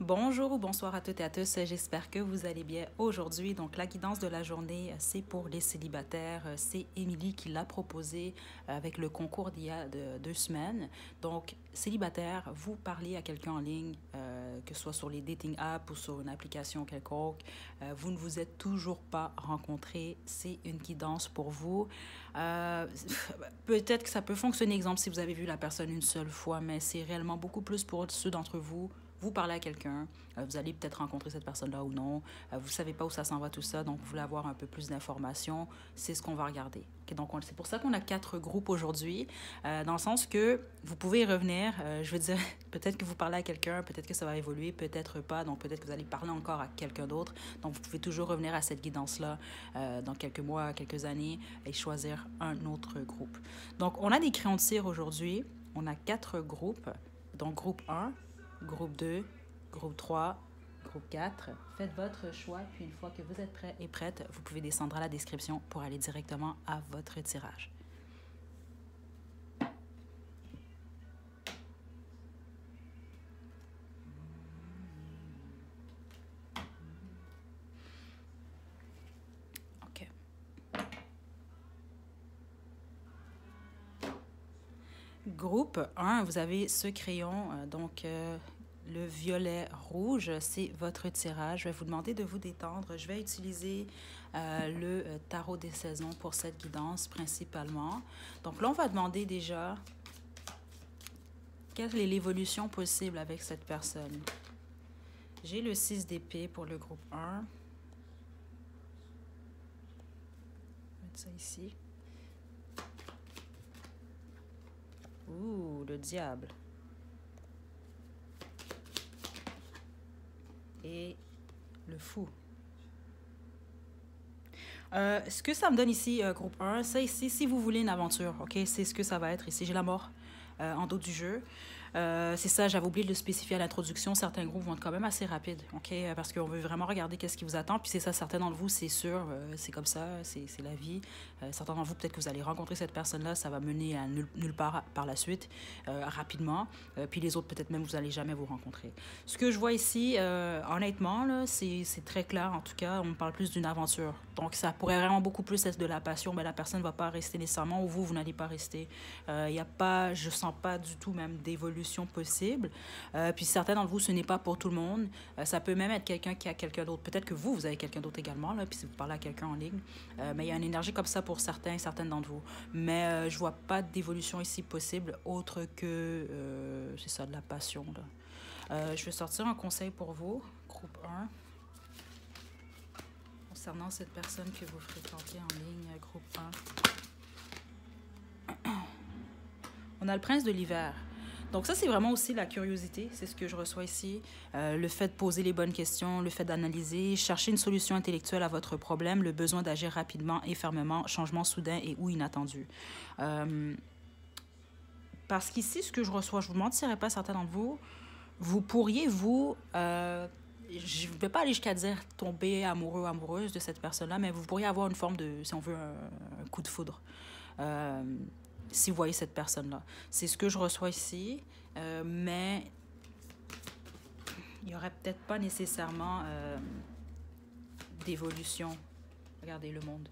Bonjour ou bonsoir à toutes et à tous, j'espère que vous allez bien aujourd'hui. Donc la guidance de la journée, c'est pour les célibataires. C'est Émilie qui l'a proposé avec le concours d'il y a 2 semaines. Donc célibataire, vous parlez à quelqu'un en ligne, que ce soit sur les dating apps ou sur une application quelconque, vous ne vous êtes toujours pas rencontrés, c'est une guidance pour vous. Euh, Peut-être que ça peut fonctionner, exemple, si vous avez vu la personne une seule fois, mais c'est réellement beaucoup plus pour ceux d'entre vous. Vous parlez à quelqu'un, vous allez peut-être rencontrer cette personne-là ou non, vous ne savez pas où ça s'en va tout ça, donc vous voulez avoir un peu plus d'informations, c'est ce qu'on va regarder. Okay, donc c'est pour ça qu'on a 4 groupes aujourd'hui, dans le sens que vous pouvez y revenir, je veux dire, peut-être que vous parlez à quelqu'un, peut-être que ça va évoluer, peut-être pas, donc peut-être que vous allez parler encore à quelqu'un d'autre, donc vous pouvez toujours revenir à cette guidance-là dans quelques mois, quelques années, et choisir un autre groupe. Donc on a des crayons de cire aujourd'hui, on a 4 groupes, donc groupe 1, groupe 2, groupe 3, groupe 4. Faites votre choix, puis une fois que vous êtes prêt et prête, vous pouvez descendre à la description pour aller directement à votre tirage. OK. Groupe 1, vous avez ce crayon, le violet rouge, c'est votre tirage. Je vais vous demander de vous détendre. Je vais utiliser le tarot des saisons pour cette guidance principalement. Donc là, on va demander déjà quelle est l'évolution possible avec cette personne. J'ai le 6 d'épée pour le groupe 1. Je vais mettre ça ici. Ouh, le diable. Et le fou. Ce que ça me donne ici, groupe 1, ça ici, si vous voulez une aventure, ok, c'est ce que ça va être ici. J'ai la mort en dos du jeu. C'est ça, j'avais oublié de le spécifier à l'introduction. Certains groupes vont être quand même assez rapides, ok, parce qu'on veut vraiment regarder qu'est-ce qui vous attend. Puis c'est ça, certains d'entre vous, c'est sûr, c'est comme ça, c'est la vie. Certains d'entre vous, peut-être que vous allez rencontrer cette personne-là, ça va mener à nulle part par la suite, rapidement. Puis les autres, peut-être même, vous n'allez jamais vous rencontrer. Ce que je vois ici, honnêtement, là, c'est très clair. En tout cas, on parle plus d'une aventure. Donc, ça pourrait vraiment beaucoup plus être de la passion, mais la personne ne va pas rester nécessairement, ou vous n'allez pas rester. Y a pas, je sens pas du tout même d'évolution possible. Puis certains d'entre vous, ce n'est pas pour tout le monde. Ça peut même être quelqu'un qui a quelqu'un d'autre. Peut-être que vous avez quelqu'un d'autre également, là, puis si vous parlez à quelqu'un en ligne. Mais il y a une énergie comme ça pour certains, certaines d'entre vous. Mais je vois pas d'évolution ici possible, autre que, c'est ça, de la passion, là. Je vais sortir un conseil pour vous, groupe 1. Concernant cette personne que vous fréquentez en ligne, groupe 1. On a le prince de l'hiver. Donc ça, c'est vraiment aussi la curiosité, c'est ce que je reçois ici. Le fait de poser les bonnes questions, le fait d'analyser, chercher une solution intellectuelle à votre problème, le besoin d'agir rapidement et fermement, changement soudain et ou inattendu. Parce qu'ici, ce que je reçois, je ne vous mentirai pas, certains d'entre vous, vous pourriez, je ne vais pas aller jusqu'à dire tomber amoureux ou amoureuse de cette personne-là, mais vous pourriez avoir une forme de, si on veut, un coup de foudre. Si vous voyez cette personne-là. C'est ce que je reçois ici, mais il n'y aurait peut-être pas nécessairement d'évolution. Regardez le monde.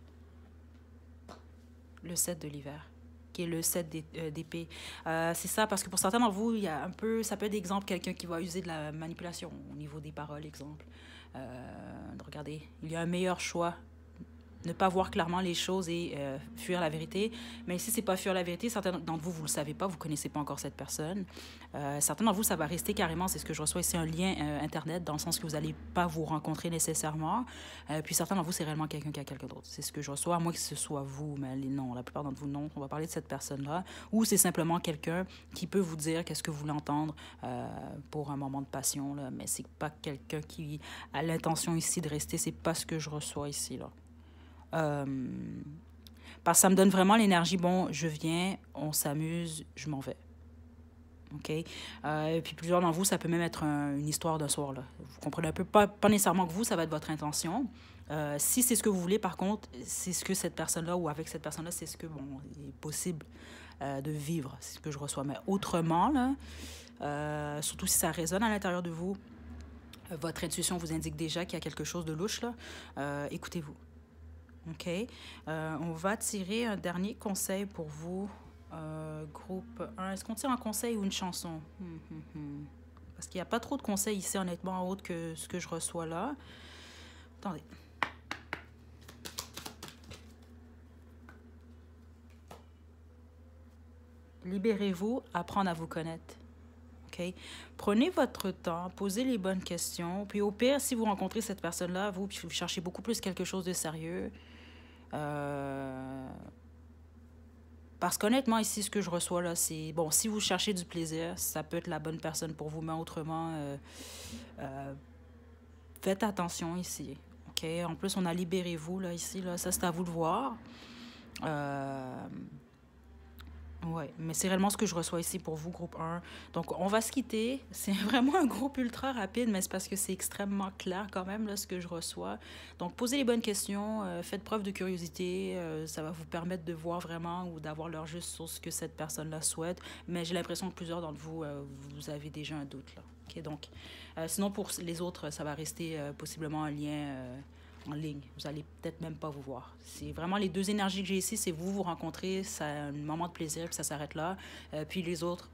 Le 7 de l'hiver, qui est le 7 d'épée. C'est ça, parce que pour certains d'entre vous, il y a un peu, ça peut être d'exemple quelqu'un qui va user de la manipulation au niveau des paroles, exemple. Regardez, il y a un meilleur choix, ne pas voir clairement les choses et fuir la vérité. Mais ici, c'est pas fuir la vérité. Certains d'entre vous, vous le savez pas, vous connaissez pas encore cette personne. Certains d'entre vous, ça va rester carrément, c'est ce que je reçois ici, un lien Internet, dans le sens que vous allez pas vous rencontrer nécessairement. Puis certains d'entre vous, c'est réellement quelqu'un qui a quelqu'un d'autre. C'est ce que je reçois, à moins que ce soit vous, mais non, la plupart d'entre vous, non. On va parler de cette personne-là. Ou c'est simplement quelqu'un qui peut vous dire qu'est-ce que vous voulez entendre pour un moment de passion, là. Mais c'est pas quelqu'un qui a l'intention ici de rester. C'est pas ce que je reçois ici, là. Parce que ça me donne vraiment l'énergie, bon, je viens, on s'amuse, je m'en vais. OK? Et puis plusieurs d'entre vous, ça peut même être une histoire d'un soir, là. Vous comprenez un peu, pas nécessairement que vous, ça va être votre intention. Si c'est ce que vous voulez, par contre, c'est ce que cette personne-là, ou avec cette personne-là, c'est ce que, bon, il est possible de vivre, c'est ce que je reçois. Mais autrement, là, surtout si ça résonne à l'intérieur de vous, Votre intuition vous indique déjà qu'il y a quelque chose de louche, là. Écoutez-vous. OK? On va tirer un dernier conseil pour vous. Groupe 1. Est-ce qu'on tire un conseil ou une chanson? Parce qu'il n'y a pas trop de conseils ici, honnêtement, autre que ce que je reçois là. Attendez. Libérez-vous, apprendre à vous connaître. OK? Prenez votre temps, posez les bonnes questions. Puis au pire, si vous rencontrez cette personne-là, vous cherchez beaucoup plus quelque chose de sérieux. Parce qu'honnêtement, ici, ce que je reçois là, c'est... Bon, si vous cherchez du plaisir, ça peut être la bonne personne pour vous, mais autrement, faites attention ici. OK? En plus, on a libérez-vous là, ici. Là. Ça, c'est à vous de voir. Oui, mais c'est réellement ce que je reçois ici pour vous, groupe 1. Donc, on va se quitter. C'est vraiment un groupe ultra rapide, mais c'est parce que c'est extrêmement clair quand même, là, ce que je reçois. Donc, posez les bonnes questions, faites preuve de curiosité. Ça va vous permettre de voir vraiment ou d'avoir leur juste sur ce que cette personne-là souhaite. Mais j'ai l'impression que plusieurs d'entre vous, vous avez déjà un doute, là. OK, donc, sinon, pour les autres, ça va rester possiblement un lien... en ligne. Vous allez peut-être même pas vous voir. C'est vraiment les deux énergies que j'ai ici, c'est vous rencontrez, c'est un moment de plaisir, puis ça s'arrête là. Puis les autres,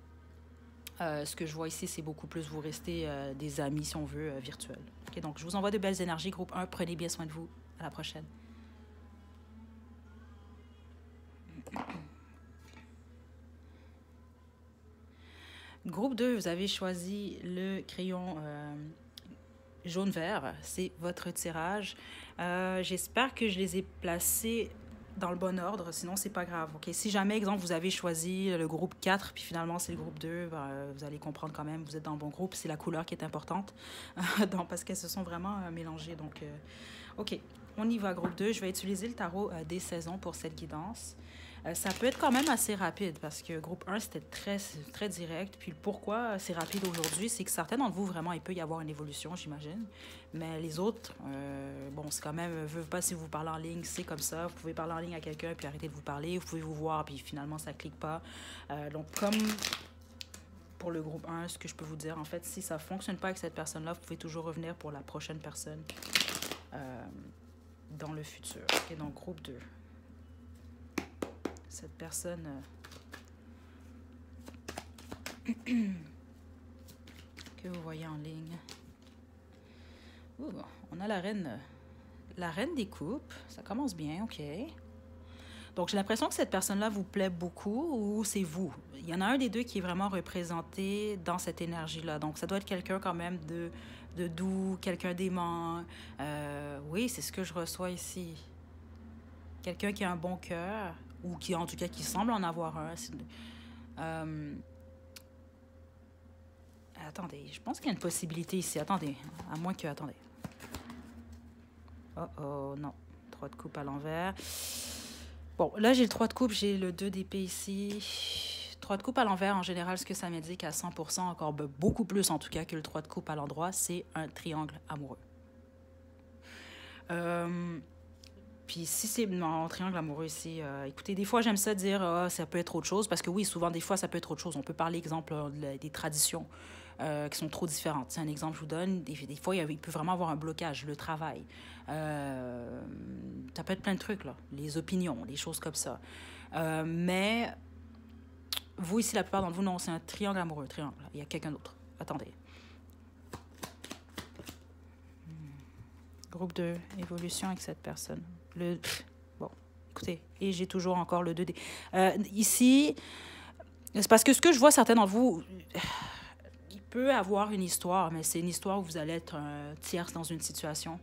ce que je vois ici, c'est beaucoup plus vous restez des amis, si on veut, virtuels. Okay, donc, je vous envoie de belles énergies. Groupe 1, prenez bien soin de vous. À la prochaine. Groupe 2, vous avez choisi le crayon... jaune-vert, c'est votre tirage. J'espère que je les ai placés dans le bon ordre, sinon c'est pas grave. Okay? Si jamais, exemple, vous avez choisi le groupe 4, puis finalement c'est le groupe 2, vous allez comprendre quand même, vous êtes dans le bon groupe, c'est la couleur qui est importante, donc, parce qu'elles se sont vraiment mélangées. Donc, OK, on y va, groupe 2. Je vais utiliser le tarot des saisons pour cette guidance. Ça peut être quand même assez rapide parce que groupe 1, c'était très direct. Puis pourquoi c'est rapide aujourd'hui, c'est que certains d'entre vous, vraiment, il peut y avoir une évolution, j'imagine. Mais les autres, bon, c'est quand même, veux pas si vous parlez en ligne, c'est comme ça. Vous pouvez parler en ligne à quelqu'un puis arrêter de vous parler. Vous pouvez vous voir puis finalement, ça clique pas. Donc, comme pour le groupe 1, ce que je peux vous dire, en fait, si ça fonctionne pas avec cette personne-là, vous pouvez toujours revenir pour la prochaine personne dans le futur. OK, donc groupe 2. Cette personne que vous voyez en ligne. Ouh, on a la reine des coupes. Ça commence bien, OK. Donc, j'ai l'impression que cette personne-là vous plaît beaucoup ou c'est vous. Il y en a un des deux qui est vraiment représenté dans cette énergie-là. Donc, ça doit être quelqu'un quand même de doux, quelqu'un d'aimant. Oui, c'est ce que je reçois ici. Quelqu'un qui a un bon cœur. Ou qui, en tout cas, qui semble en avoir un. Attendez, je pense qu'il y a une possibilité ici. Attendez, à moins que... Attendez. Oh, non. 3 de coupe à l'envers. Bon, là, j'ai le 3 de coupe, j'ai le 2 d'épée ici. 3 de coupe à l'envers, en général, ce que ça m'indique à 100%, encore beaucoup plus en tout cas que le 3 de coupe à l'endroit, c'est un triangle amoureux. Puis si c'est en triangle amoureux ici, écoutez, des fois, j'aime ça dire ça peut être autre chose, parce que oui, souvent, des fois, ça peut être autre chose. On peut parler, exemple, des traditions qui sont trop différentes. C'est un exemple que je vous donne. Des fois, il peut vraiment avoir un blocage, le travail. Ça peut être plein de trucs, là. Les opinions, des choses comme ça. Mais vous, ici, la plupart d'entre vous, non, c'est un triangle amoureux, triangle. Il y a quelqu'un d'autre. Attendez. Groupe 2, évolution avec cette personne. Bon, écoutez, et j'ai toujours encore le 2D. Ici, c'est parce que ce que je vois, certains d'entre vous, il peut avoir une histoire, mais c'est une histoire où vous allez être un tierce dans une situation,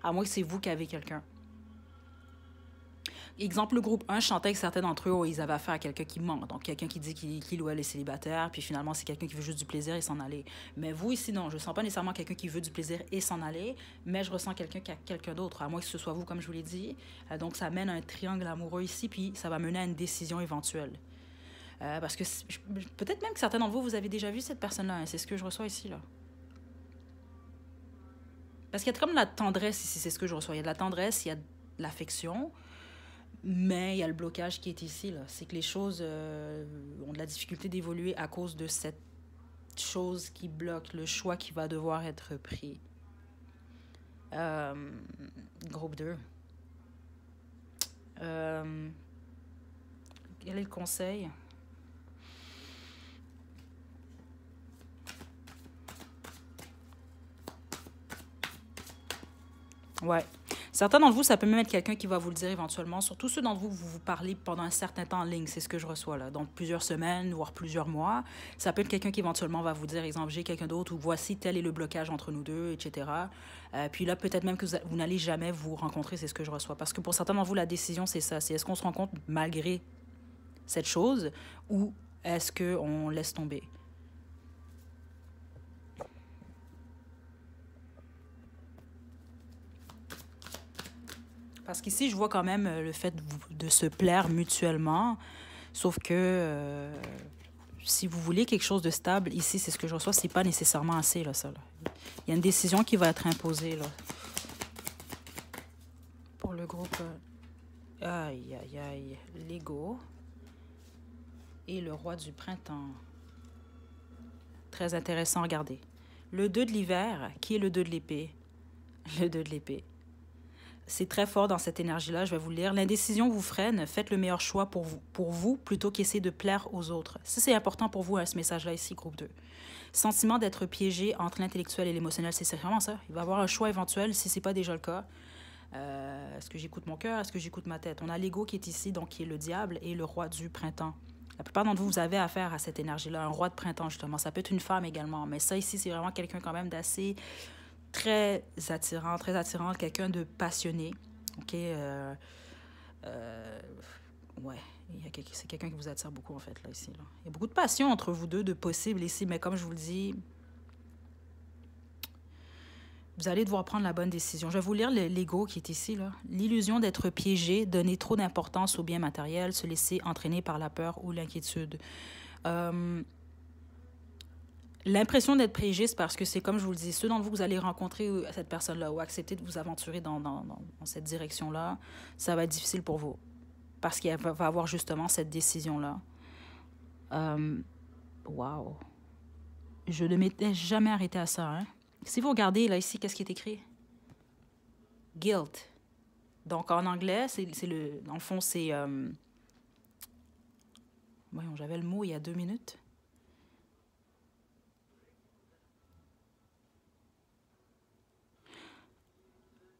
à moins que c'est vous qui avez quelqu'un. Exemple, le groupe 1, je sentais que certains d'entre eux, ils avaient affaire à quelqu'un qui ment. Donc, quelqu'un qui dit qu'il ou elle est célibataire, puis finalement, c'est quelqu'un qui veut juste du plaisir et s'en aller. Mais vous, ici, non, je ne sens pas nécessairement quelqu'un qui veut du plaisir et s'en aller, mais je ressens quelqu'un qui a quelqu'un d'autre, à moins que ce soit vous, comme je vous l'ai dit. Donc, ça mène à un triangle amoureux ici, puis ça va mener à une décision éventuelle. Parce que peut-être même que certains d'entre vous, vous avez déjà vu cette personne-là. Hein, c'est ce que je reçois ici, là. Parce qu'il y a comme de la tendresse ici, c'est ce que je reçois. Il y a de la tendresse, il y a de l'affection. Mais il y a le blocage qui est ici, là. C'est que les choses ont de la difficulté d'évoluer à cause de cette chose qui bloque, le choix qui va devoir être pris. Euh, Groupe 2. Quel est le conseil? Ouais. Certains d'entre vous, ça peut même être quelqu'un qui va vous le dire éventuellement. Surtout ceux d'entre vous, vous parlez pendant un certain temps en ligne. C'est ce que je reçois là. Donc, plusieurs semaines, voire plusieurs mois. Ça peut être quelqu'un qui éventuellement va vous dire, exemple, j'ai quelqu'un d'autre ou voici tel est le blocage entre nous deux, etc. Puis là, peut-être même que vous n'allez jamais vous rencontrer. C'est ce que je reçois. Parce que pour certains d'entre vous, la décision, c'est ça. C'est est-ce qu'on se rencontre malgré cette chose ou est-ce qu'on laisse tomber? Parce qu'ici, je vois quand même le fait de se plaire mutuellement. Sauf que si vous voulez quelque chose de stable, ici, c'est ce que je reçois, c'est pas nécessairement assez, là, ça. Là. Il y a une décision qui va être imposée, là. Pour le groupe. Aïe, aïe, aïe. L'ego. Et le roi du printemps. Très intéressant, regardez. Le 2 de l'hiver, qui est le 2 de l'épée? Le 2 de l'épée. C'est très fort dans cette énergie-là, je vais vous le lire. L'indécision vous freine, faites le meilleur choix pour vous plutôt qu'essayer de plaire aux autres. Ça, c'est important pour vous, hein, ce message-là ici, groupe 2. Sentiment d'être piégé entre l'intellectuel et l'émotionnel, c'est vraiment ça. Il va y avoir un choix éventuel si ce n'est pas déjà le cas. Est-ce que j'écoute mon cœur? Est-ce que j'écoute ma tête? On a l'ego qui est ici, donc qui est le diable et le roi du printemps. La plupart d'entre vous, vous avez affaire à cette énergie-là, un roi de printemps, justement. Ça peut être une femme également, mais ça ici, c'est vraiment quelqu'un quand même d'assez très attirant, quelqu'un de passionné. OK? Ouais, c'est quelqu'un qui vous attire beaucoup, en fait, là, ici. Là. Il y a beaucoup de passion entre vous deux, de possible ici, mais comme je vous le dis, vous allez devoir prendre la bonne décision. Je vais vous lire l'ego qui est ici, là. L'illusion d'être piégé, donner trop d'importance aux biens matériels, se laisser entraîner par la peur ou l'inquiétude. L'impression d'être piégé, c'est parce que c'est comme je vous le dis, ceux d'entre vous, vous allez rencontrer cette personne-là ou accepter de vous aventurer dans cette direction-là, ça va être difficile pour vous. Parce qu'il va avoir justement cette décision-là. Wow. Je ne m'étais jamais arrêté à ça. Hein? Si vous regardez là ici, qu'est-ce qui est écrit? Guilt. Donc en anglais, dans le fond, c'est... Voyons, j'avais le mot il y a 2 minutes.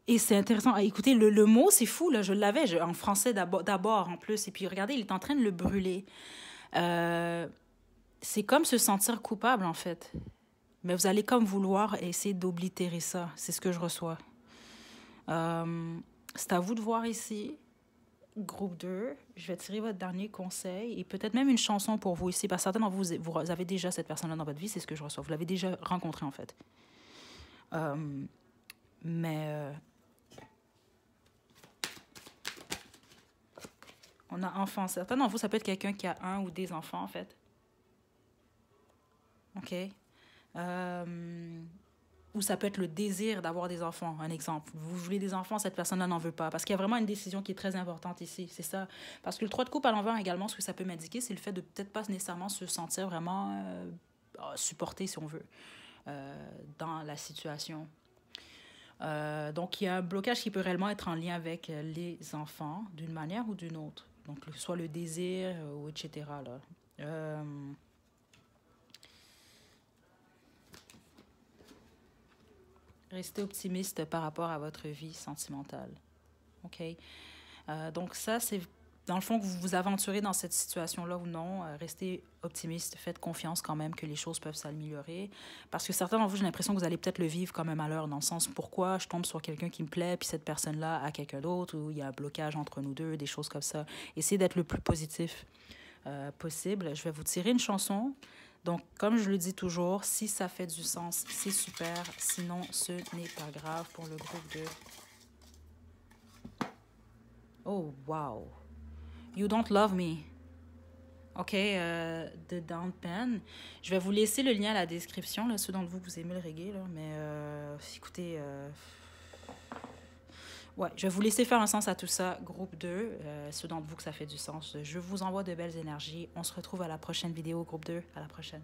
Et c'est intéressant. Écoutez, le mot, c'est fou, là. Je l'avais en français d'abord, en plus. Et puis, regardez, il est en train de le brûler. C'est comme se sentir coupable, en fait. Mais vous allez comme vouloir essayer d'oblitérer ça. C'est ce que je reçois. C'est à vous de voir ici. Groupe 2, je vais tirer votre dernier conseil et peut-être même une chanson pour vous ici. Parce que certains d'entre vous, vous avez déjà cette personne-là dans votre vie. C'est ce que je reçois. Vous l'avez déjà rencontrée, en fait. Mais... on a enfant. Certains d'entre vous, ça peut être quelqu'un qui a un ou des enfants, en fait. OK. Ou ça peut être le désir d'avoir des enfants, un exemple. Vous voulez des enfants, cette personne-là n'en veut pas. Parce qu'il y a vraiment une décision qui est très importante ici, c'est ça. Parce que le 3 de coupe à l'envers également, ce que ça peut m'indiquer, c'est le fait de peut-être pas nécessairement se sentir vraiment supporté, si on veut, dans la situation. Donc, il y a un blocage qui peut réellement être en lien avec les enfants, d'une manière ou d'une autre. Donc, soit le désir, ou etc. Là. Restez optimiste par rapport à votre vie sentimentale. OK? Donc, ça, c'est dans le fond que vous vous aventurez dans cette situation-là ou non. Restez optimiste. Faites confiance quand même que les choses peuvent s'améliorer. Parce que certains d'entre vous, j'ai l'impression que vous allez peut-être le vivre comme un malheur, dans le sens pourquoi je tombe sur quelqu'un qui me plaît, puis cette personne-là a quelqu'un d'autre, ou il y a un blocage entre nous deux, des choses comme ça. Essayez d'être le plus positif possible. Je vais vous tirer une chanson. Donc, comme je le dis toujours, si ça fait du sens, c'est super. Sinon, ce n'est pas grave pour le groupe 2. Oh, wow. You Don't Love Me. OK, de Down Pen. Je vais vous laisser le lien à la description, là, ceux d'entre vous, vous aimez le reggae, là, mais écoutez... Ouais, je vais vous laisser faire un sens à tout ça, groupe 2, ceux d'entre vous que ça fait du sens. Je vous envoie de belles énergies. On se retrouve à la prochaine vidéo, groupe 2. À la prochaine.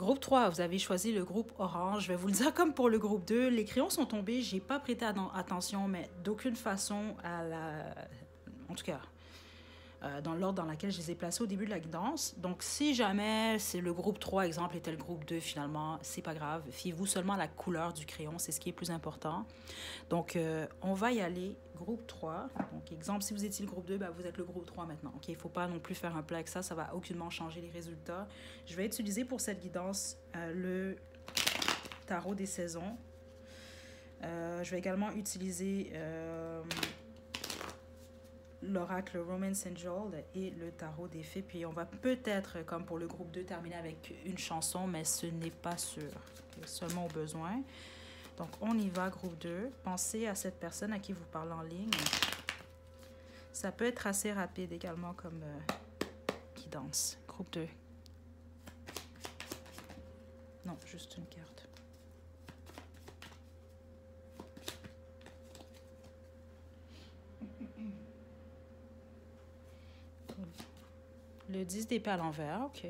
Groupe 3, vous avez choisi le groupe orange. Je vais vous le dire comme pour le groupe 2. Les crayons sont tombés. Je n'ai pas prêté attention, mais d'aucune façon à la... En tout cas, dans l'ordre dans lequel je les ai placés au début de la guidance. Donc, si jamais c'est le groupe 3, exemple, était le groupe 2, finalement, c'est pas grave. Fiez-vous seulement à la couleur du crayon. C'est ce qui est plus important. Donc, on va y aller. Groupe 3. Donc, exemple, si vous étiez le groupe 2, ben, vous êtes le groupe 3 maintenant. OK? Il ne faut pas non plus faire un plat avec ça. Ça ne va aucunement changer les résultats. Je vais utiliser pour cette guidance le tarot des saisons. Je vais également utiliser l'oracle Romance Angel et le tarot des fées. Puis, on va peut-être, comme pour le groupe 2, terminer avec une chanson, mais ce n'est pas sûr. Okay? Seulement au besoin. Donc, on y va, groupe 2. Pensez à cette personne à qui vous parlez en ligne. Ça peut être assez rapide également comme guidance. Groupe 2. Non, juste une carte. Le 10 d'épée à l'envers, OK.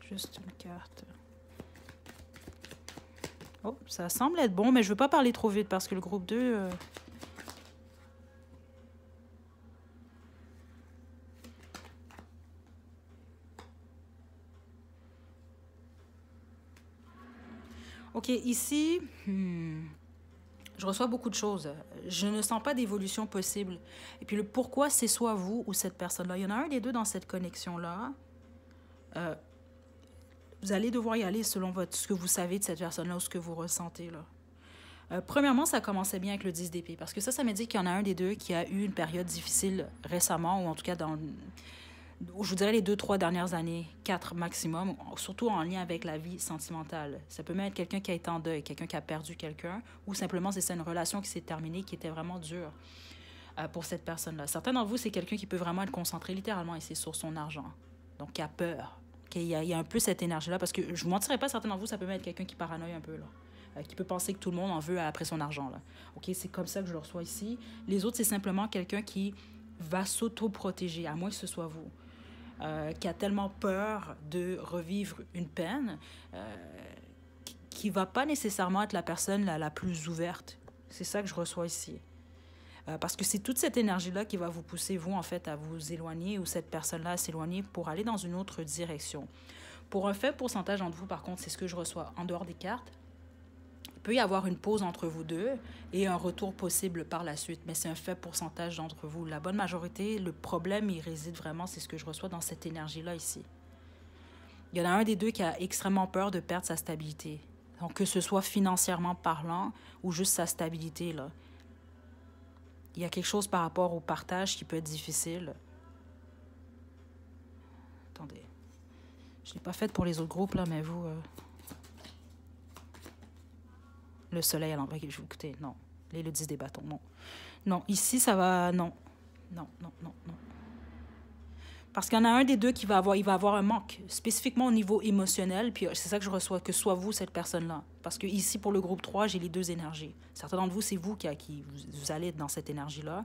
Juste une carte. Oh, ça semble être bon, mais je ne veux pas parler trop vite parce que le groupe 2... OK, ici, je reçois beaucoup de choses. Je ne sens pas d'évolution possible. Et puis le pourquoi, c'est soit vous ou cette personne-là. Il y en a un des deux dans cette connexion-là. Vous allez devoir y aller selon ce que vous savez de cette personne-là ou ce que vous ressentez, là. Premièrement, ça commençait bien avec le 10 d'épée, parce que ça me dit qu'il y en a un des deux qui a eu une période difficile récemment, ou en tout cas dans, je vous dirais les 2-3 dernières années, 4 maximum, surtout en lien avec la vie sentimentale. Ça peut même être quelqu'un qui a été en deuil, quelqu'un qui a perdu quelqu'un, ou simplement c'est une relation qui s'est terminée, qui était vraiment dure pour cette personne-là. Certains d'entre vous, c'est quelqu'un qui peut vraiment être concentré littéralement ici sur son argent, donc qui a peur. Il y a un peu cette énergie-là, parce que je ne vous mentirais pas, certains d'entre vous, ça peut même être quelqu'un qui paranoïe un peu, là, qui peut penser que tout le monde en veut après son argent, là. OK, c'est comme ça que je le reçois ici. Les autres, c'est simplement quelqu'un qui va s'auto-protéger, à moins que ce soit vous, qui a tellement peur de revivre une peine, qui ne va pas nécessairement être la personne la plus ouverte. C'est ça que je reçois ici. Parce que c'est toute cette énergie-là qui va vous pousser, vous, en fait, à vous éloigner ou cette personne-là à s'éloigner pour aller dans une autre direction. Pour un faible pourcentage d'entre vous, par contre, c'est ce que je reçois en dehors des cartes. Il peut y avoir une pause entre vous deux et un retour possible par la suite, mais c'est un faible pourcentage d'entre vous. La bonne majorité, le problème, il réside vraiment, c'est ce que je reçois dans cette énergie-là ici. Il y en a un des deux qui a extrêmement peur de perdre sa stabilité. Donc, que ce soit financièrement parlant ou juste sa stabilité, là. Il y a quelque chose par rapport au partage qui peut être difficile. Attendez. Je ne l'ai pas fait pour les autres groupes, là, mais vous... Le soleil à l'endroit que je vous écoutez, non. Le 10 des bâtons, non. Non, ici, ça va... Non. Non. Parce qu'il y en a un des deux qui va avoir un manque, spécifiquement au niveau émotionnel, puis c'est ça que je reçois, que soit vous, cette personne-là. Parce que ici, pour le groupe 3, j'ai les deux énergies. Certains d'entre vous, c'est vous qui vous allez être dans cette énergie-là,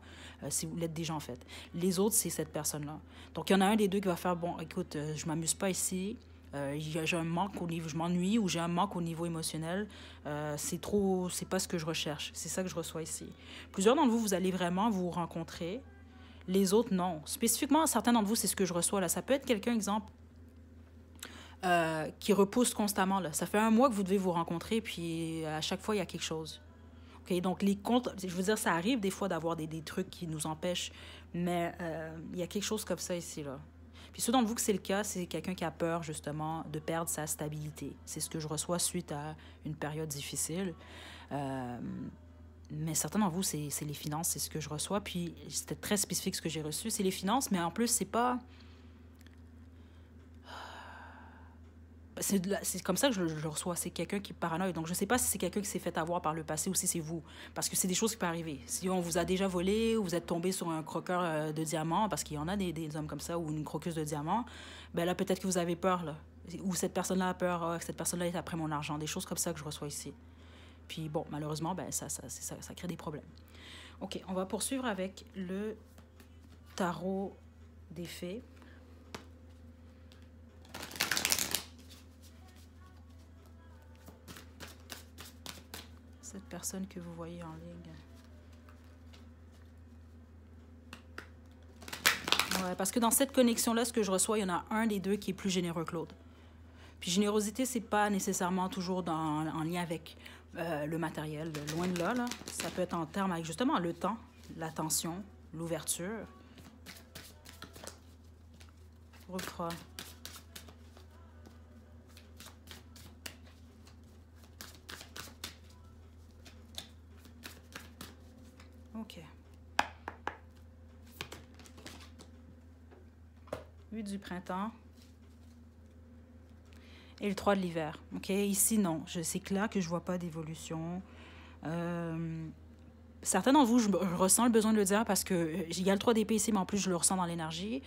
si vous l'êtes déjà, en fait. Les autres, c'est cette personne-là. Donc, il y en a un des deux qui va faire, bon, écoute, je m'amuse pas ici, j'ai un manque au niveau, je m'ennuie, ou j'ai un manque au niveau émotionnel, c'est pas ce que je recherche. C'est ça que je reçois ici. Plusieurs d'entre vous, vous allez vraiment vous rencontrer. Les autres, non. Spécifiquement, certains d'entre vous, c'est ce que je reçois, là. Ça peut être quelqu'un, exemple, qui repousse constamment, là. Ça fait 1 mois que vous devez vous rencontrer, puis à chaque fois, il y a quelque chose. Okay? Donc, je veux dire, ça arrive des fois d'avoir des trucs qui nous empêchent, mais il y a quelque chose comme ça ici, là. Puis ceux d'entre vous que c'est le cas, c'est quelqu'un qui a peur, justement, de perdre sa stabilité. C'est ce que je reçois suite à une période difficile. Mais certains d'entre vous, c'est les finances, c'est ce que je reçois. Puis c'était très spécifique ce que j'ai reçu. C'est les finances, mais en plus, c'est pas... C'est comme ça que je le reçois. C'est quelqu'un qui est paranoïe. Donc, je ne sais pas si c'est quelqu'un qui s'est fait avoir par le passé ou si c'est vous. Parce que c'est des choses qui peuvent arriver. Si on vous a déjà volé ou vous êtes tombé sur un croqueur de diamants, parce qu'il y en a des hommes comme ça, ou une croqueuse de diamants, ben là, peut-être que vous avez peur, là. Ou cette personne-là a peur, cette personne-là est après mon argent. Des choses comme ça que je reçois ici. Puis bon, malheureusement, ben, ça crée des problèmes. OK, on va poursuivre avec le tarot des fées. personne que vous voyez en ligne. Ouais, parce que dans cette connexion-là, ce que je reçois, il y en a un des deux qui est plus généreux que l'autre. Puis générosité, c'est pas nécessairement toujours en lien avec le matériel. Loin de là, là. Ça peut être en termes avec justement le temps, l'attention, l'ouverture. Groupe 3. OK. 8 du printemps. Et le 3 de l'hiver. OK? Ici, non. C'est clair que je ne vois pas d'évolution. Certains d'entre vous, je ressens le besoin de le dire parce qu'il y a le 3 d'épée ici, mais en plus, je le ressens dans l'énergie.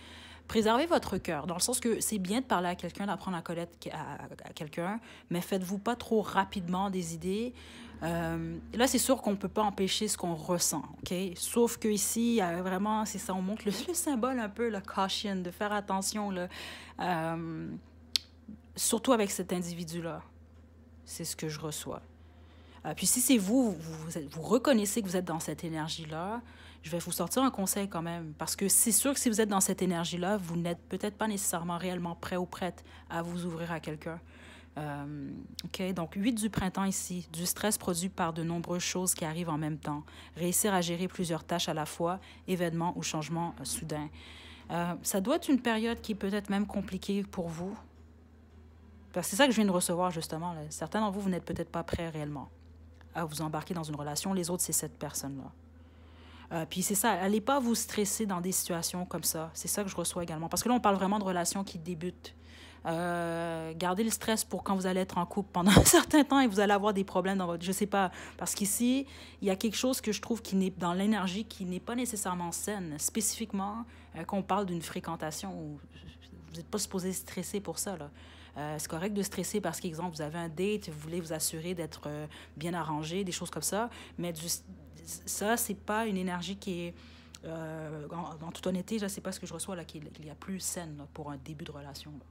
Préservez votre cœur, dans le sens que c'est bien de parler à quelqu'un, d'apprendre à connaître à quelqu'un, mais faites-vous pas trop rapidement des idées. Là, c'est sûr qu'on ne peut pas empêcher ce qu'on ressent, OK? Sauf qu'ici, vraiment, c'est ça, on montre le symbole un peu, la caution, de faire attention, là. Surtout avec cet individu-là. C'est ce que je reçois. Puis si c'est vous reconnaissez que vous êtes dans cette énergie-là, je vais vous sortir un conseil quand même. Parce que c'est sûr que si vous êtes dans cette énergie-là, vous n'êtes peut-être pas nécessairement réellement prêt ou prête à vous ouvrir à quelqu'un. OK, donc 8 du printemps ici, du stress produit par de nombreuses choses qui arrivent en même temps. Réussir à gérer plusieurs tâches à la fois, événements ou changements soudains. Ça doit être une période qui est peut-être même compliquée pour vous. Parce que c'est ça que je viens de recevoir justement. Là. Certains d'entre vous, vous n'êtes peut-être pas prêts réellement à vous embarquer dans une relation. Les autres, c'est cette personne-là. Puis c'est ça, allez pas vous stresser dans des situations comme ça. C'est ça que je reçois également. Parce que là, on parle vraiment de relations qui débutent. Gardez le stress pour quand vous allez être en couple pendant un certain temps et vous allez avoir des problèmes dans votre... Je sais pas, parce qu'ici, il y a quelque chose que je trouve qui n'est dans l'énergie qui n'est pas nécessairement saine. Spécifiquement, quand on parle d'une fréquentation, où vous n'êtes pas supposé stresser pour ça, là. C'est correct de stresser parce qu'exemple, vous avez un date, vous voulez vous assurer d'être bien arrangé, des choses comme ça, mais ça, c'est pas une énergie qui est, en toute honnêteté, là, c'est pas ce que je reçois, là, qu'il y a plus saine là, pour un début de relation. Là.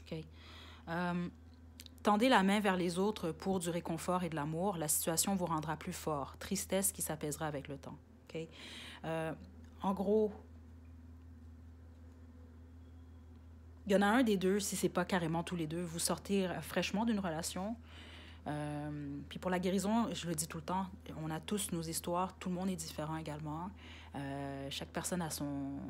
OK. Tendez la main vers les autres pour du réconfort et de l'amour. La situation vous rendra plus fort. Tristesse qui s'apaisera avec le temps. OK? En gros, il y en a un des deux, si ce n'est pas carrément tous les deux, vous sortez fraîchement d'une relation. Puis pour la guérison, je le dis tout le temps, on a tous nos histoires, tout le monde est différent également. Chaque personne a son... en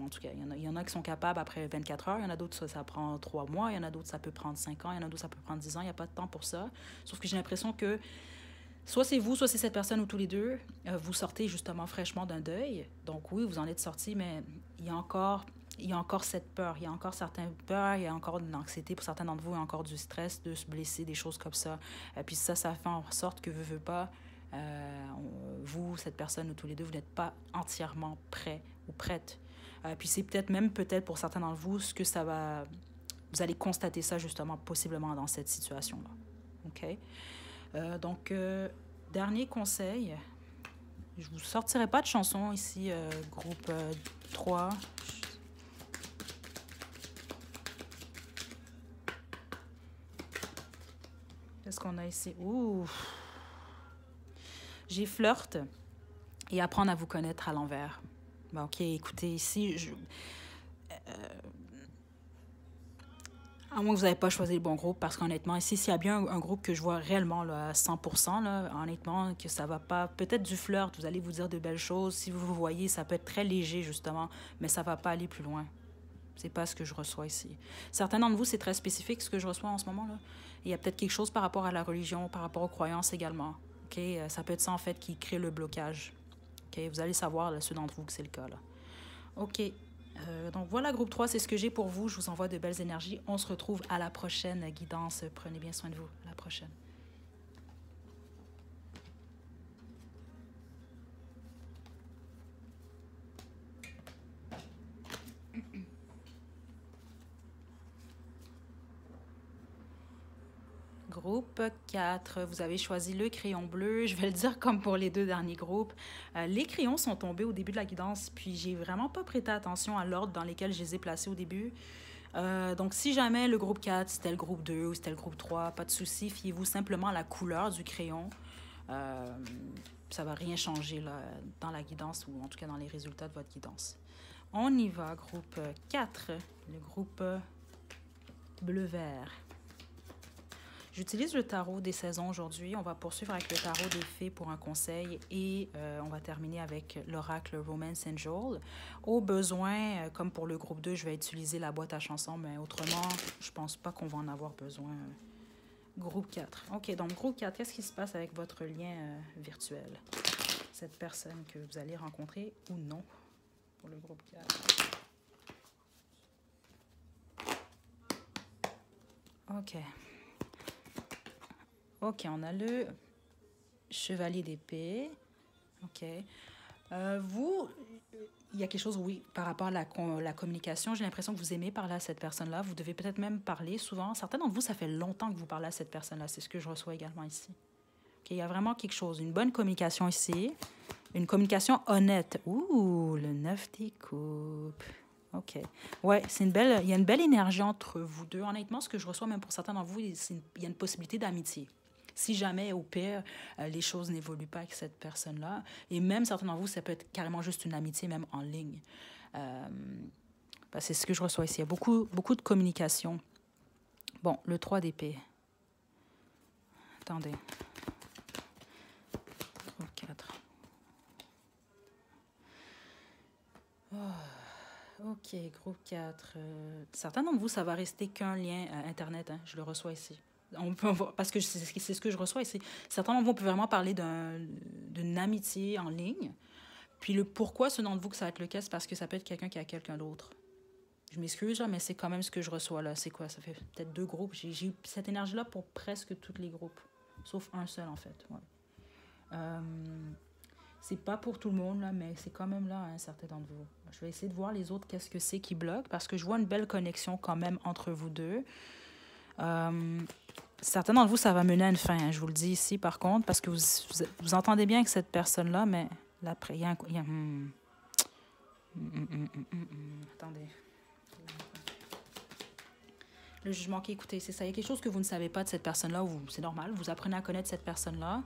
tout cas, il y en a qui sont capables après 24 heures, il y en a d'autres, ça prend 3 mois, il y en a d'autres, ça peut prendre 5 ans, il y en a d'autres, ça peut prendre 10 ans, il n'y a pas de temps pour ça. Sauf que j'ai l'impression que soit c'est vous, soit c'est cette personne ou tous les deux, vous sortez justement fraîchement d'un deuil. Donc oui, vous en êtes sortis, mais il y a encore cette peur, il y a encore certaines peurs, il y a encore de l'anxiété pour certains d'entre vous, il y a encore du stress de se blesser, des choses comme ça. Puis ça fait en sorte que veux pas, vous, cette personne ou tous les deux, vous n'êtes pas entièrement prêt ou prête. Puis c'est peut-être pour certains d'entre vous, ce que ça va... Vous allez constater ça justement, possiblement dans cette situation-là. OK? Donc, dernier conseil, je ne vous sortirai pas de chanson ici, groupe 3. Qu'est-ce qu'on a ici? Ouh! J'ai flirte et apprendre à vous connaître à l'envers. Bon, OK, écoutez, ici, à moins que vous n'avez pas choisi le bon groupe, parce qu'honnêtement, ici, s'il y a bien un groupe que je vois réellement là, à 100%, là, honnêtement, que ça va pas... Peut-être du flirt, vous allez vous dire de belles choses. Si vous vous voyez, ça peut être très léger, justement, mais ça ne va pas aller plus loin. C'est pas ce que je reçois ici. Certains d'entre vous, c'est très spécifique, ce que je reçois en ce moment, là. Il y a peut-être quelque chose par rapport à la religion, par rapport aux croyances également. Okay? Ça peut être ça, en fait, qui crée le blocage. Okay? Vous allez savoir, là, ceux d'entre vous, que c'est le cas. Là. OK. Donc, voilà, groupe 3, c'est ce que j'ai pour vous. Je vous envoie de belles énergies. On se retrouve à la prochaine guidance. Prenez bien soin de vous. À la prochaine. Groupe 4, vous avez choisi le crayon bleu. Je vais le dire comme pour les 2 derniers groupes. Les crayons sont tombés au début de la guidance, puis j'ai vraiment pas prêté attention à l'ordre dans lequel je les ai placés au début. Donc, si jamais le groupe 4, c'était le groupe 2 ou c'était le groupe 3, pas de souci, fiez-vous simplement à la couleur du crayon. Ça ne va rien changer là, dans la guidance ou en tout cas dans les résultats de votre guidance. On y va, groupe 4, le groupe bleu-vert. J'utilise le tarot des saisons aujourd'hui. On va poursuivre avec le tarot des fées pour un conseil et on va terminer avec l'oracle Romance Angel. Au besoin, comme pour le groupe 2, je vais utiliser la boîte à chansons, mais autrement, je pense pas qu'on va en avoir besoin. Groupe 4. OK, donc groupe 4, qu'est-ce qui se passe avec votre lien virtuel? Cette personne que vous allez rencontrer ou non pour le groupe 4. OK. OK, on a le chevalier d'épée. OK. Vous, il y a quelque chose, oui, par rapport à la communication. J'ai l'impression que vous aimez parler à cette personne-là. Vous devez peut-être même parler souvent. Certains d'entre vous, ça fait longtemps que vous parlez à cette personne-là. C'est ce que je reçois également ici. OK, il y a vraiment quelque chose. Une bonne communication ici. Une communication honnête. Ouh, le 9 des coupes. OK. Ouais, il y a une belle énergie entre vous deux. Honnêtement, ce que je reçois, même pour certains d'entre vous, il y a une possibilité d'amitié. Si jamais, au pire, les choses n'évoluent pas avec cette personne-là, et même certains d'entre vous, ça peut être carrément juste une amitié, même en ligne. C'est ce que je reçois ici. Il y a beaucoup de communication. Bon, le 3 d'épée. Attendez. Groupe 4. Oh. OK, groupe 4. Certains d'entre vous, ça va rester qu'un lien Internet. Hein, je le reçois ici. Parce que c'est ce que je reçois ici. Certains d'entre vous, on peut vraiment parler d'une amitié en ligne. Puis le pourquoi, ce d'entre vous que ça va être le cas, c'est parce que ça peut être quelqu'un qui a quelqu'un d'autre. Je m'excuse, mais c'est quand même ce que je reçois là. C'est quoi? Ça fait peut-être 2 groupes. J'ai eu cette énergie-là pour presque tous les groupes. Sauf un seul, en fait. Ouais. C'est pas pour tout le monde, là, mais c'est quand même là, un certain d'entre vous. Je vais essayer de voir les autres, qu'est-ce que c'est qui bloque, parce que je vois une belle connexion quand même entre vous deux. Certains d'entre vous, ça va mener à une fin, hein, je vous le dis ici, par contre, parce que vous entendez bien avec cette personne-là, mais là, après, il y a un... Attendez. Le jugement qui écoutez, c'est ça. Il y a quelque chose que vous ne savez pas de cette personne-là, c'est normal, vous apprenez à connaître cette personne-là.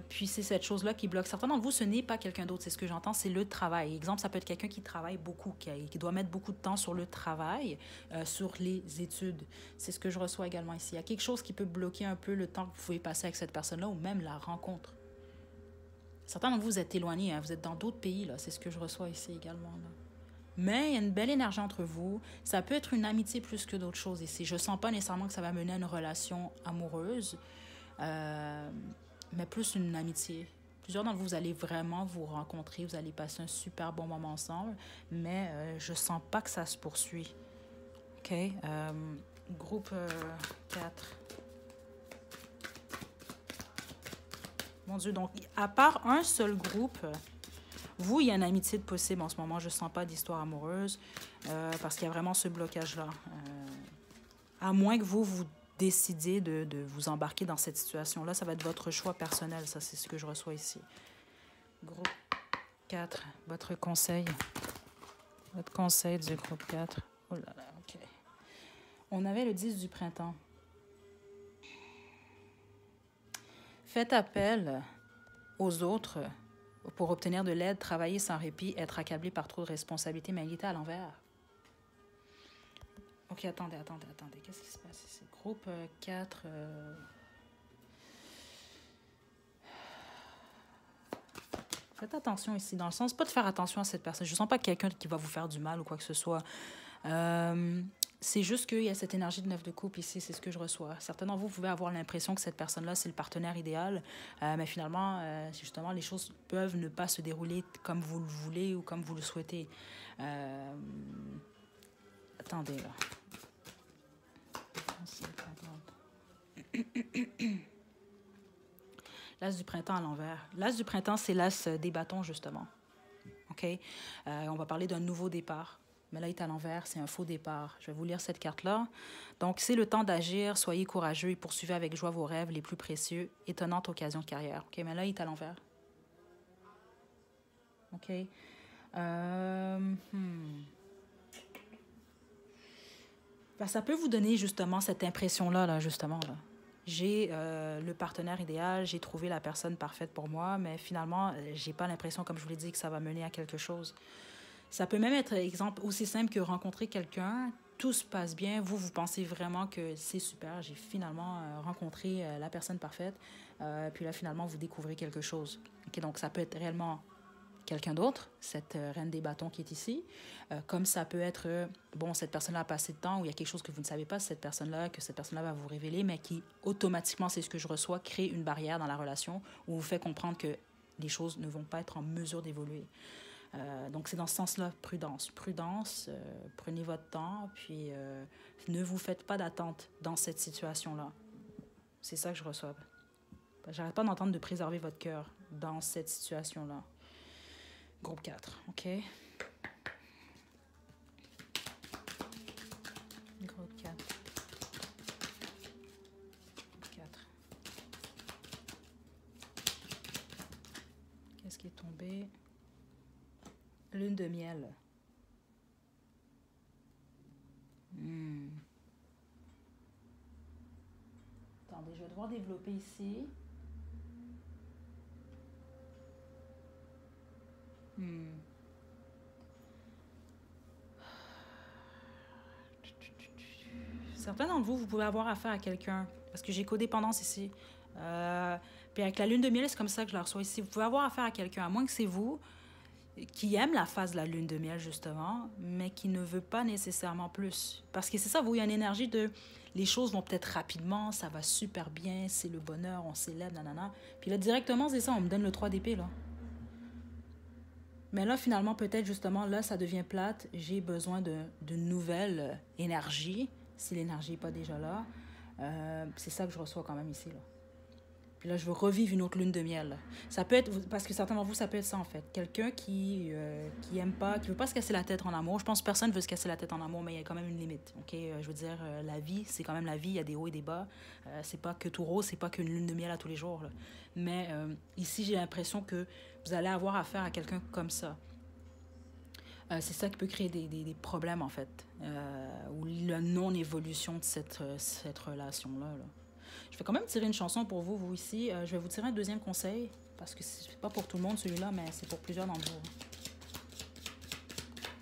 Puis c'est cette chose-là qui bloque. Certains d'entre vous, ce n'est pas quelqu'un d'autre, c'est ce que j'entends, c'est le travail. Exemple, ça peut être quelqu'un qui travaille beaucoup, qui doit mettre beaucoup de temps sur le travail, sur les études. C'est ce que je reçois également ici. Il y a quelque chose qui peut bloquer un peu le temps que vous pouvez passer avec cette personne-là ou même la rencontre. Certains d'entre vous, vous êtes éloignés, hein, vous êtes dans d'autres pays, là. C'est ce que je reçois ici également, là. Mais il y a une belle énergie entre vous. Ça peut être une amitié plus que d'autres choses ici. Je ne sens pas nécessairement que ça va mener à une relation amoureuse. Mais plus une amitié. Plusieurs d'entre vous, vous allez vraiment vous rencontrer, vous allez passer un super bon moment ensemble, mais je sens pas que ça se poursuit. OK? Groupe 4. Mon Dieu, donc, à part un seul groupe, vous, il y a une amitié de possible en ce moment. Je sens pas d'histoire amoureuse parce qu'il y a vraiment ce blocage-là. À moins que vous décidiez de vous embarquer dans cette situation-là, ça va être votre choix personnel. Ça, c'est ce que je reçois ici. Groupe 4, votre conseil. Votre conseil du groupe 4. Oh là là, OK. On avait le 10 du printemps. Faites appel aux autres pour obtenir de l'aide, travailler sans répit, être accablé par trop de responsabilités, mais il était à l'envers. OK, attendez. Qu'est-ce qui se passe ici? Groupe 4. Faites attention ici, dans le sens, pas de faire attention à cette personne. Je ne sens pas quelqu'un qui va vous faire du mal ou quoi que ce soit. C'est juste qu'il y a cette énergie de 9 de coupe ici, c'est ce que je reçois. Certains d'entre vous pouvez avoir l'impression que cette personne-là, c'est le partenaire idéal, mais finalement, justement, les choses peuvent ne pas se dérouler comme vous le voulez ou comme vous le souhaitez. Attendez, là. L'as du printemps à l'envers. L'as du printemps, c'est l'as des bâtons, justement. OK? On va parler d'un nouveau départ. Mais là, il est à l'envers, c'est un faux départ. Je vais vous lire cette carte-là. Donc, c'est le temps d'agir. Soyez courageux et poursuivez avec joie vos rêves les plus précieux. Étonnante occasion de carrière. OK? Mais là, il est à l'envers. OK? Ben, ça peut vous donner justement cette impression-là, là, justement. Là. J'ai le partenaire idéal, j'ai trouvé la personne parfaite pour moi, mais finalement, j'ai pas l'impression, comme je vous l'ai dit, que ça va mener à quelque chose. Ça peut même être, exemple, aussi simple que rencontrer quelqu'un, tout se passe bien, vous pensez vraiment que c'est super, j'ai finalement rencontré la personne parfaite, puis là, finalement, vous découvrez quelque chose. Okay, donc, ça peut être réellement quelqu'un d'autre, cette reine des bâtons qui est ici, comme ça peut être, bon, cette personne-là a passé de temps, ou il y a quelque chose que vous ne savez pas, cette personne-là, que cette personne-là va vous révéler, mais qui, automatiquement, c'est ce que je reçois, crée une barrière dans la relation, ou vous fait comprendre que les choses ne vont pas être en mesure d'évoluer. Donc, c'est dans ce sens-là, prudence. Prudence, prenez votre temps, puis ne vous faites pas d'attente dans cette situation-là. C'est ça que je reçois. J'arrête pas d'entendre de préserver votre cœur dans cette situation-là. Groupe 4, OK? Groupe 4. Groupe 4. Qu'est-ce qui est tombé? Lune de miel. Attendez, je vais devoir développer ici. Certains d'entre vous, vous pouvez avoir affaire à quelqu'un, parce que j'ai codépendance ici. Puis avec la lune de miel, c'est comme ça que je la reçois ici. Vous pouvez avoir affaire à quelqu'un, à moins que c'est vous, qui aime la phase de la lune de miel, justement, mais qui ne veut pas nécessairement plus. Parce que c'est ça, vous, il y a une énergie de... Les choses vont peut-être rapidement, ça va super bien, c'est le bonheur, on s'élève, nanana. Puis là, directement, c'est ça, on me donne le 3 d'épée, là. Mais là, finalement, peut-être, justement, là, ça devient plate. J'ai besoin de nouvelle énergie, si l'énergie n'est pas déjà là. C'est ça que je reçois quand même ici, là. Puis là, je veux revivre une autre lune de miel. Ça peut être, parce que certains d'entre vous, ça peut être ça, en fait. Quelqu'un qui aime pas, qui veut pas se casser la tête en amour. Je pense que personne veut se casser la tête en amour, mais il y a quand même une limite, OK? Je veux dire, la vie, c'est quand même la vie. Il y a des hauts et des bas. C'est pas que tout rose, c'est pas qu'une lune de miel à tous les jours, là. Mais ici, j'ai l'impression que vous allez avoir affaire à quelqu'un comme ça. C'est ça qui peut créer des problèmes, en fait. Ou la non-évolution de cette relation-là, là. Je vais quand même tirer une chanson pour vous, vous ici. Je vais vous tirer un deuxième conseil, parce que c'est pas pour tout le monde celui-là, mais c'est pour plusieurs d'entre vous.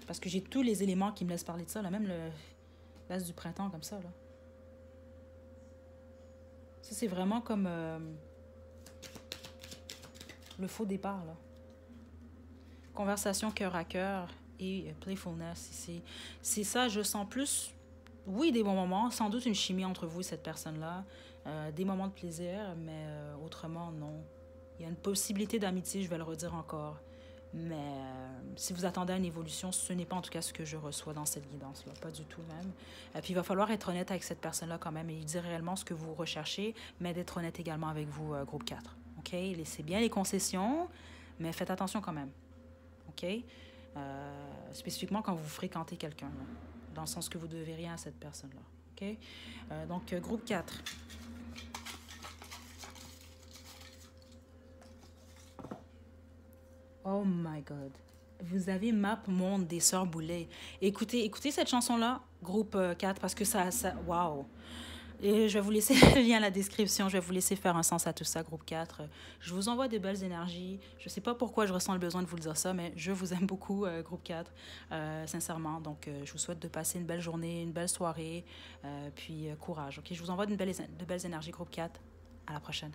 Parce que j'ai tous les éléments qui me laissent parler de ça, là, même l'as du printemps comme ça, là. Ça, c'est vraiment comme le faux départ, là. Conversation cœur à cœur et playfulness ici. C'est ça, je sens plus... Oui, des bons moments, sans doute une chimie entre vous et cette personne-là, des moments de plaisir, mais autrement, non. Il y a une possibilité d'amitié, je vais le redire encore, mais si vous attendez à une évolution, ce n'est pas en tout cas ce que je reçoa dans cette guidance-là, pas du tout même. Puis il va falloir être honnête avec cette personne-là quand même et dire réellement ce que vous recherchez, mais d'être honnête également avec vous, groupe 4. OK? Laissez bien les concessions, mais faites attention quand même. OK? Spécifiquement quand vous fréquentez quelqu'un, là, dans le sens que vous devez rien à cette personne-là. OK? Donc, groupe 4. Oh my God. Vous avez Map Monde des Sœurs Boulay. Écoutez cette chanson-là, groupe 4, parce que ça wow. Et je vais vous laisser le lien à la description. Je vais vous laisser faire un sens à tout ça, groupe 4. Je vous envoie de belles énergies. Je ne sais pas pourquoi je ressens le besoin de vous le dire ça, mais je vous aime beaucoup, groupe 4, sincèrement. Donc, je vous souhaite de passer une belle journée, une belle soirée, puis courage. Okay? Je vous envoie de belles énergies, groupe 4. À la prochaine.